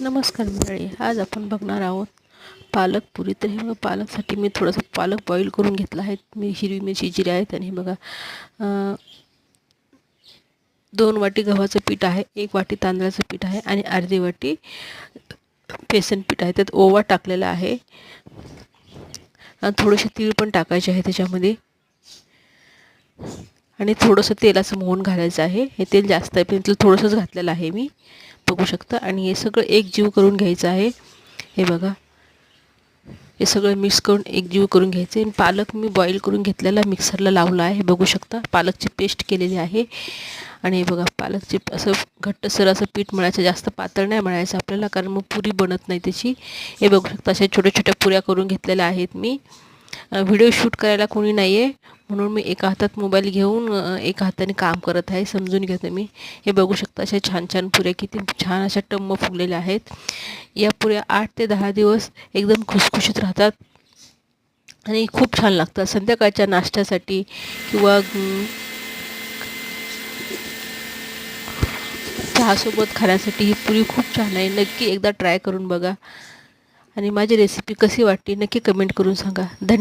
नमस्कार मंडळी, आज आपण बघणार आहोत पालक पुरी. तर हे बघा, पालकसाठी मी थोडासा पालक बॉईल करून घेतला आहे. मी हिरवी मिरची जिरे आहेत आणि हे बघा 2 वाटी गव्हाचं पीठ आहे, 1 वाटी तांदळाचं पीठ आहे आणि अर्धी वाटी बेसन पीठ आहे. त्यात ओवा टाकलेला आहे आणि थोडेसे तीळ पण टाकायचे आहे त्याच्यामध्ये आणि थोडंसं तेलाचं मोहन घालायचं आहे. हे तेल जास्त आहे पण थोडंसंच घातलेलं आहे मी, बघू शकता. आणि हे सगळं एकजीव करून घ्यायचं आहे. हे बघा, हे सगळं मिक्स करून एकजीव करून घ्यायचे. आणि पालक मी बॉईल करून घेतलेला मिक्सरला लावला आहे, बघू शकता. पालकची पेस्ट केलेली आहे. आणि हे बघा, पालकचे असं घट्टसर असं पीठ मळायचं, जास्त पातळ नाही मळायचं आपल्याला, कारण मग पुरी बनत नाही त्याची. हे बघू शकता, अशा छोट्या छोट्या पुऱ्या करून घेतलेल्या आहेत मी. व्हिडिओ शूट करायला कोणी नाही आहे म्हणून मी एका हातात मोबाईल घेऊन एका हाताने काम करत आहे, समजून घ्या तुम्ही. हे बघू शकता, अशा छान छान पुऱ्या किती छान अशा टम्म फुगलेल्या आहेत. या पुऱ्या 8 ते 10 दिवस एकदम खुसखुशीत राहतात आणि खूप छान लागतात संध्याकाळच्या नाश्त्यासाठी किंवा चहासोबत खाण्यासाठी. ही पुरी खूप छान आहे, नक्की एकदा ट्राय करून बघा. आणि माझी रेसिपी कशी वाटली नक्की कमेंट करून सांगा. धन्यवाद.